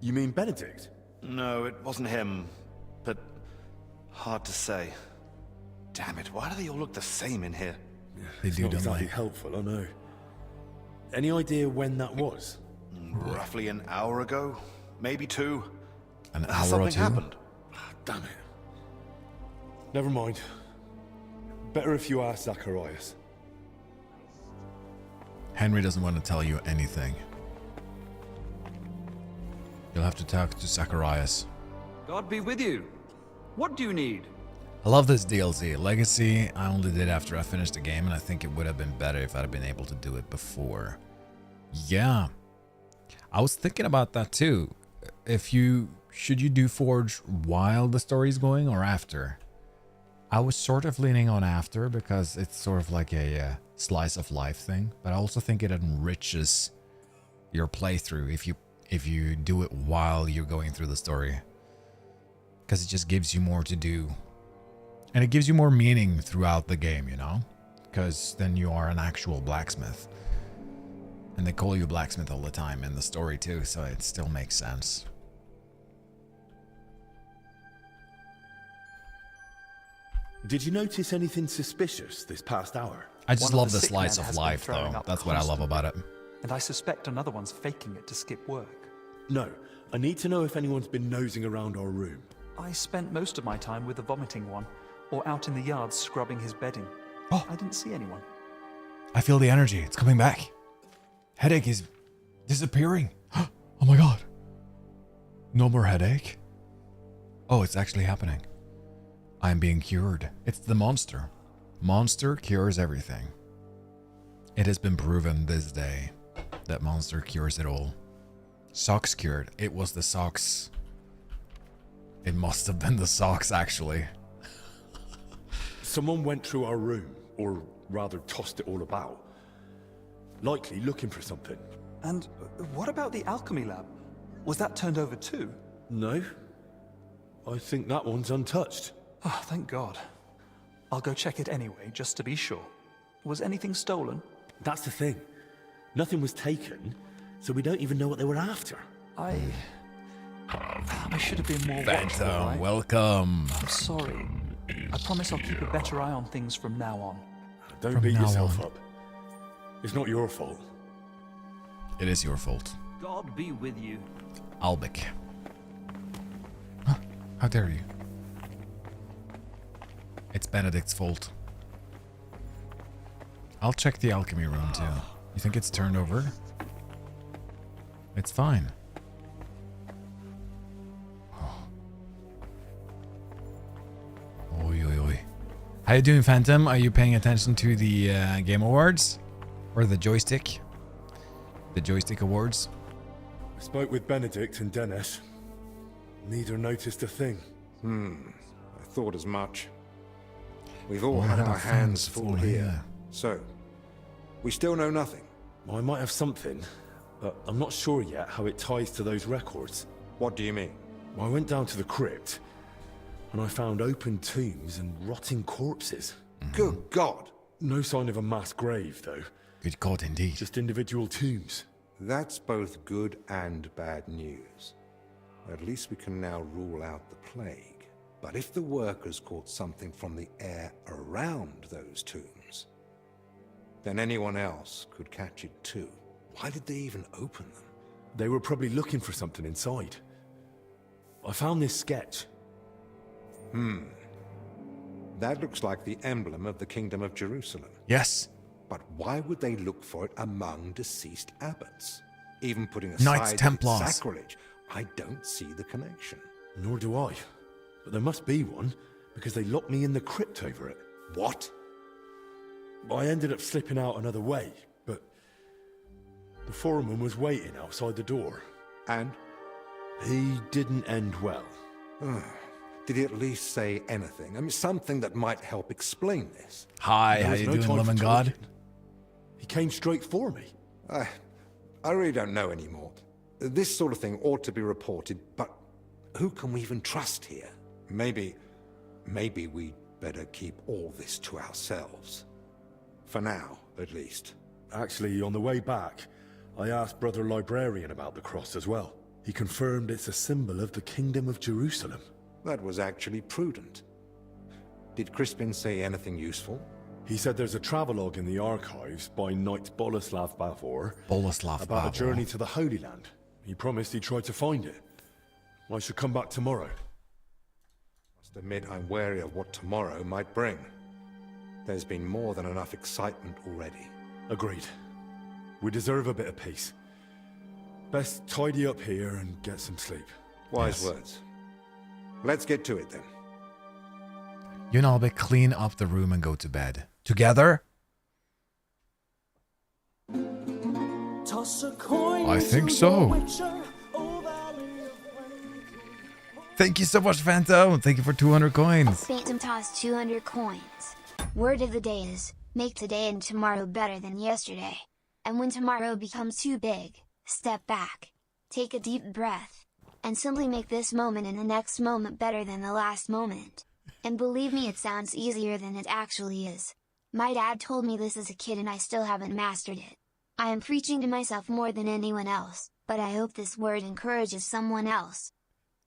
You mean Benedict? No, it wasn't him. But hard to say. Damn it, why do they all look the same in here? They do, Not don't exactly they? helpful, I know. Any idea when that was? Roughly an hour ago? Maybe 2. An hour or Something 2? happened. Damn it. Never mind. Better if you ask Zacharias. Henry doesn't want to tell you anything. You'll have to talk to Zacharias. God be with you. What do you need? I love this DLC. Legacy, I only did after I finished the game, and I think it would have been better if I'd have been able to do it before. Yeah. I was thinking about that too. Should you do Forge while the story's going or after? I was sort of leaning on after because it's sort of like a slice of life thing, but I also think it enriches your playthrough if you do it while you're going through the story, because it just gives you more to do, and it gives you more meaning throughout the game, you know, because then you are an actual blacksmith, and they call you blacksmith all the time in the story too, so it still makes sense. Did you notice anything suspicious this past hour? I just One love of the sick slice men of has been life, throwing though. up That's what I love about it. And I suspect another one's faking it to skip work. No, I need to know if anyone's been nosing around our room. I spent most of my time with the vomiting one, or out in the yard scrubbing his bedding. Oh. I didn't see anyone. I feel the energy. It's coming back. Headache is disappearing. Oh my god. No more headache. Oh, it's actually happening. I'm being cured. It's the monster. Monster cures everything. It has been proven this day that monster cures it all. Socks cured. It was the socks. It must have been the socks, actually. Someone went through our room, or rather tossed it all about. Likely looking for something. And what about the alchemy lab? Was that turned over too? No. I think that one's untouched. Oh, thank God. I'll go check it anyway, just to be sure. Was anything stolen? That's the thing. Nothing was taken, so we don't even know what they were after. I should have been more watchful, Phantom, right? welcome. I'm sorry. I promise I'll keep a better eye on things from now on. Don't From beat now yourself on. up. It's not your fault. It is your fault. God be with you. Albic. Huh, how dare you? It's Benedict's fault. I'll check the alchemy room too. You think it's turned over? It's fine. Oi, oi, oi. How you doing, Phantom? Are you paying attention to the Game Awards? Or the joystick? The joystick awards? I spoke with Benedict and Dennis. Neither noticed a thing. I thought as much. We've all All had our our hands things full full here. here. So, we still know nothing. I might have something, but I'm not sure yet how it ties to those records. What do you mean? I went down to the crypt, and I found open tombs and rotting corpses. Good God! No sign of a mass grave, though. Good God, indeed. Just individual tombs. That's both good and bad news. At least we can now rule out the plague. But if the workers caught something from the air around those tombs, then anyone else could catch it too. Why did they even open them? They were probably looking for something inside. I found this sketch. That looks like the emblem of the Kingdom of Jerusalem. Yes. But why would they look for it among deceased abbots? Even putting Knights aside its Templars. sacrilege, I don't see the connection. Nor do I. But there must be one, because they locked me in the crypt over it. What? I ended up slipping out another way, but the foreman was waiting outside the door. And? He didn't end well. Did he at least say anything? I mean, something that might help explain this. Hi, There how was you no doing, time for Lemon God? talking. He came straight for me. I really don't know anymore. This sort of thing ought to be reported, but who can we even trust here? Maybe we'd better keep all this to ourselves. For now, at least. Actually, on the way back, I asked Brother Librarian about the cross as well. He confirmed it's a symbol of the Kingdom of Jerusalem. That was actually prudent. Did Crispin say anything useful? He said there's a travelogue in the archives by Knight Boleslav Bavor Boleslav about a Bavor. journey to the Holy Land. He promised he'd try to find it. I should come back tomorrow. Must admit I'm wary of what tomorrow might bring. There's been more than enough excitement already. Agreed. We deserve a bit of peace. Best tidy up here and get some sleep. Wise words. Let's get to it then. You and Albert clean up the room and go to bed. Together? I think so. Thank you so much, Phantom. Thank you for 200 coins. Phantom tossed 200 coins. Word of the day is, make today and tomorrow better than yesterday. And when tomorrow becomes too big, step back, take a deep breath, and simply make this moment and the next moment better than the last moment. And believe me, it sounds easier than it actually is. My dad told me this as a kid and I still haven't mastered it. I am preaching to myself more than anyone else, but I hope this word encourages someone else.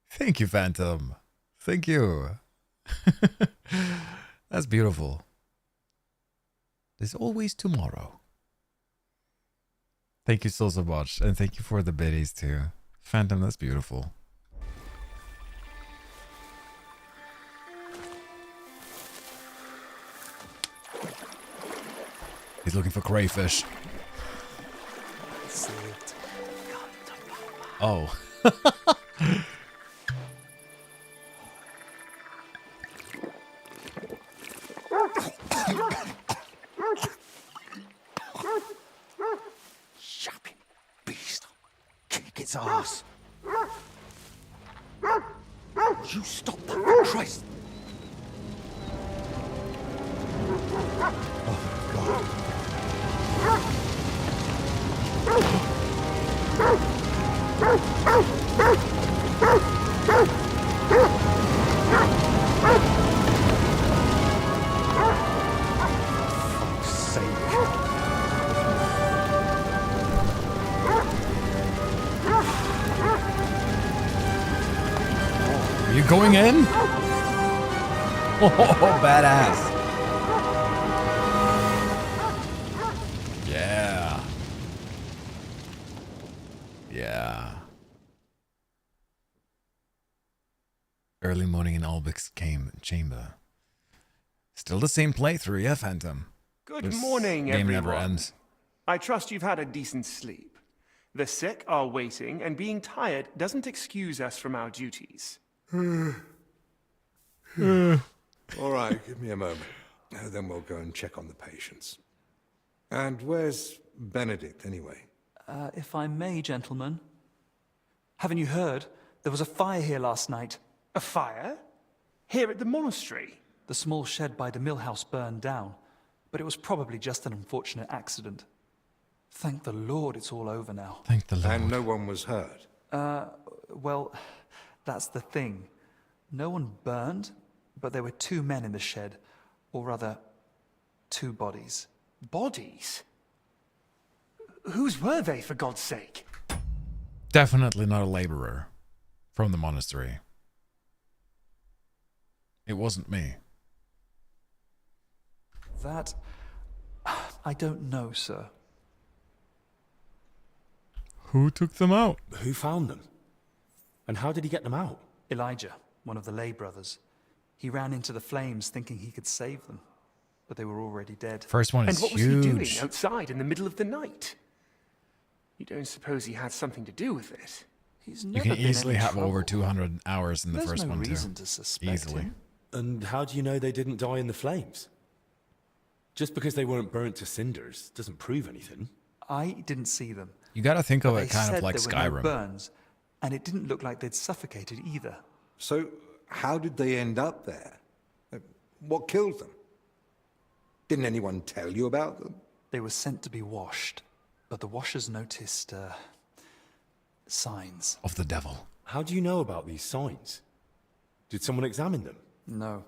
Thank you, Phantom. Thank you. That's beautiful. There's always tomorrow. Thank you so much. And thank you for the biddies too. Phantom, that's beautiful. He's looking for crayfish. Oh. Shopping beast. Kick its ass. You stop that, for Christ. Oh, God. Fuck's sake. Are you going in? Oh, badass. Yeah. Yeah. Early morning in Albic's chamber. Still the same playthrough, yeah, Phantom? Good This morning, game everyone. never ends. I trust you've had a decent sleep. The sick are waiting, and being tired doesn't excuse us from our duties. All right, give me a moment. Then we'll go and check on the patients. And where's Benedict, anyway? If I may, gentlemen. Haven't you heard? There was a fire here last night. A fire? Here at the monastery? The small shed by the mill house burned down, but it was probably just an unfortunate accident. Thank the Lord it's all over now. Thank the Lord. And no one was hurt? Well, that's the thing. No one burned, but there were 2 men in the shed. Or rather, 2 bodies. Bodies? Whose were they, for God's sake? Definitely not a laborer from the monastery. It wasn't me. That... I don't know, sir. Who took them out? Who found them? And how did he get them out? Elijah, one of the lay brothers. He ran into the flames thinking he could save them, but they were already dead. First one is And what was huge. he doing outside in the middle of the night? You don't suppose he had something to do with it? He's You never can been in easily any have trouble. over 200 hours in the There's first no one reason too. to suspect Easily. him. And how do you know they didn't die in the flames? Just because they weren't burnt to cinders doesn't prove anything. I didn't see them. You gotta think of But it they kind said of like there were no Skyrim. burns, and it didn't look like they'd suffocated either. So, how did they end up there? What killed them? Didn't anyone tell you about them? They were sent to be washed, but the washers noticed, signs. Of the devil. How do you know about these signs? Did someone examine them? No,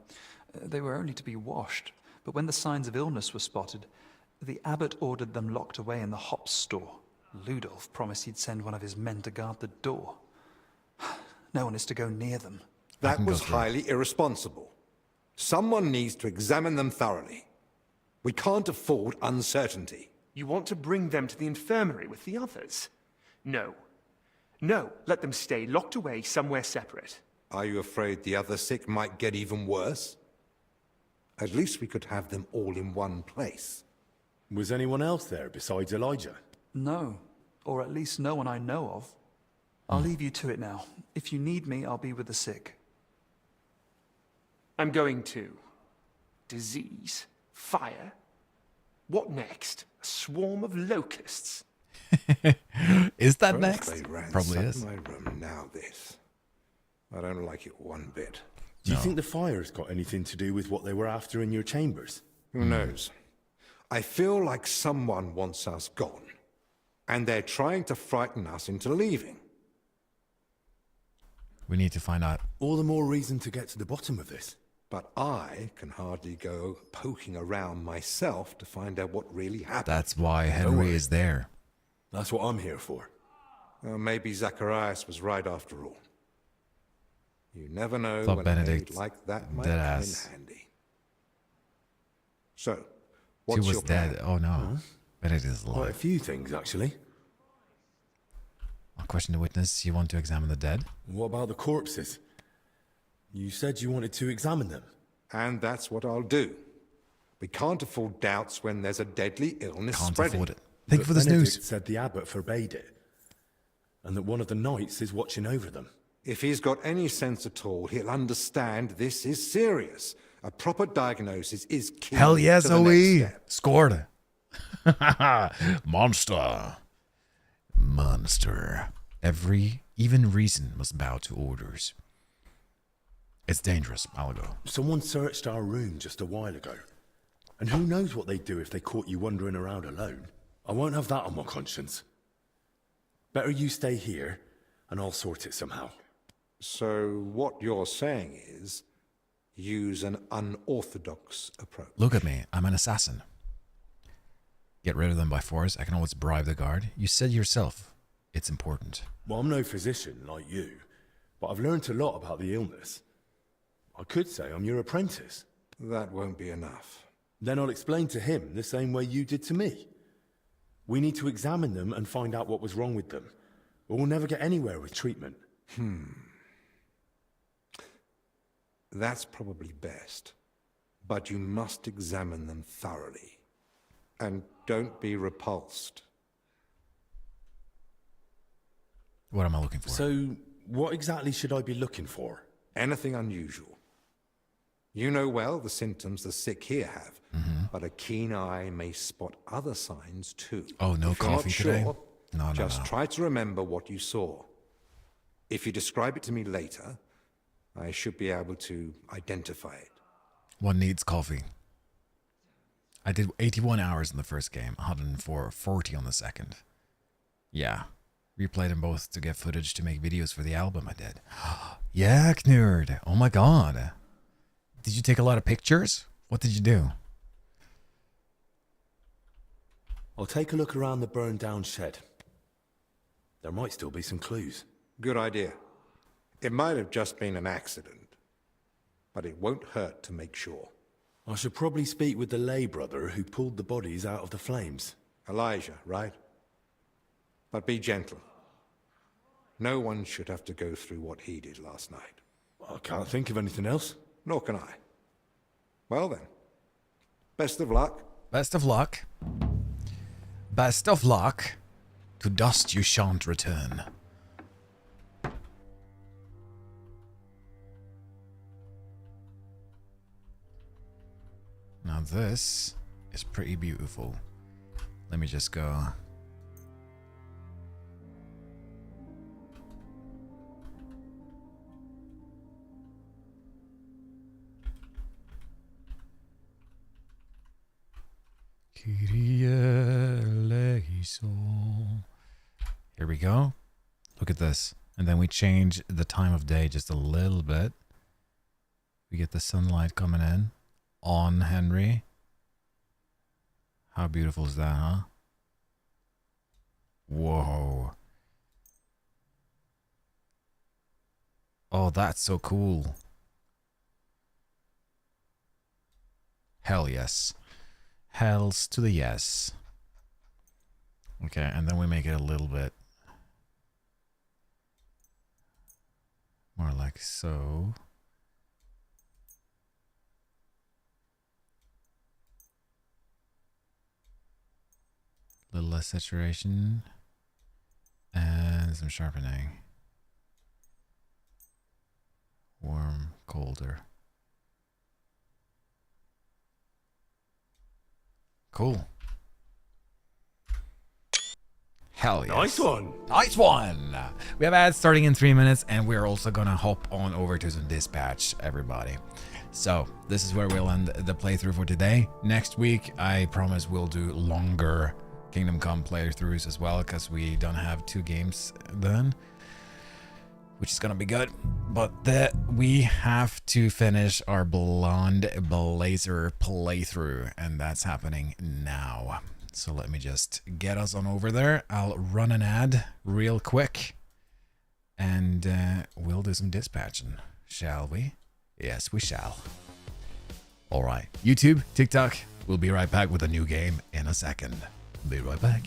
they were only to be washed, but when the signs of illness were spotted, the abbot ordered them locked away in the hops store. Ludolf promised he'd send one of his men to guard the door. No one is to go near them. That was highly irresponsible. Someone needs to examine them thoroughly. We can't afford uncertainty. You want to bring them to the infirmary with the others? No. No, let them stay locked away somewhere separate. Are you afraid the other sick might get even worse? At least we could have them all in one place. Was anyone else there besides Elijah? No, or at least no one I know of. I'll leave you to it now. If you need me, I'll be with the sick. I'm going to. Disease? Fire? What next? A swarm of locusts? Is that First next? they Probably ransacked is. my room, now this. I don't like it one bit. Do you think the fire's got anything to do with what they were after in your chambers? Who knows? I feel like someone wants us gone, and they're trying to frighten us into leaving. We need to find out. All the more reason to get to the bottom of this. But I can hardly go poking around myself to find out what really happened. That's why Henry is there. That's what I'm here for. Maybe Zacharias was right after all. You never know Thought when Benedict a maid like that might dead come ass. in handy. So, She what's was your plan? dead. Oh no. Benedict is Quite a alive. few things, actually. I'll question the witness. You want to examine the dead? What about the corpses? You said you wanted to examine them. And that's what I'll do. We can't afford doubts when there's a deadly illness Can't spreading. afford it. Thank you for this Benedict news. said the abbot forbade it. And that one of the knights is watching over them. If he's got any sense at all, he'll understand this is serious. A proper diagnosis is key. Hell yes, to the next OE. step. Scored. Monster. Monster. Every even reason must bow to orders. It's dangerous. I'll go. Someone searched our room just a while ago. And who knows what they'd do if they caught you wandering around alone. I won't have that on my conscience. Better you stay here, and I'll sort it somehow. So what you're saying is, use an unorthodox approach. Look at me. I'm an assassin. Get rid of them by force. I can always bribe the guard. You said yourself. It's important. Well, I'm no physician like you, but I've learned a lot about the illness. I could say I'm your apprentice. That won't be enough. Then I'll explain to him the same way you did to me. We need to examine them and find out what was wrong with them, or we'll never get anywhere with treatment. That's probably best. But you must examine them thoroughly. And don't be repulsed. What am I looking for? So, what exactly should I be looking for? Anything unusual. You know well the symptoms the sick here have, but a keen eye may spot other signs too. Oh, no If you're not coffee sure, today? No, just no. try to remember what you saw. If you describe it to me later, I should be able to identify it. One needs coffee. I did 81 hours in the first game, 140 on the second. Yeah. Replayed them both to get footage to make videos for the album I did. Yeah, Knurd. Oh my god. Did you take a lot of pictures? What did you do? I'll take a look around the burned down shed. There might still be some clues. Good idea. It might have just been an accident. but it won't hurt to make sure. I should probably speak with the lay brother who pulled the bodies out of the flames. Elijah, right? But be gentle. No one should have to go through what he did last night. I can't think of anything else. Nor can I. Well then, best of luck. Best of luck. Best of luck. To dust you shan't return. Now this is pretty beautiful. Let me just go. Kyrie eleison. Here we go. Look at this. And then we change the time of day just a little bit. We get the sunlight coming in on Henry. How beautiful is that, huh? Whoa. Oh, that's so cool. Hell yes. Hells to the yes. Okay, and then we make it a little bit more like so. A little less saturation. And some sharpening. Warm, colder. Cool. Hell yes. Nice one. Nice one. We have ads starting in 3 minutes, and we're also gonna hop on over to some dispatch, everybody. So this is where we'll end the playthrough for today. Next week, I promise we'll do longer Kingdom Come playthroughs as well, because we don't have 2 games then, which is gonna be good. But we have to finish our Blonde Blazer playthrough, and that's happening now. So let me just get us on over there. I'll run an ad real quick, and we'll do some dispatching, shall we? Yes, we shall. All right, YouTube, TikTok, we'll be right back with a new game in a second. Be right back.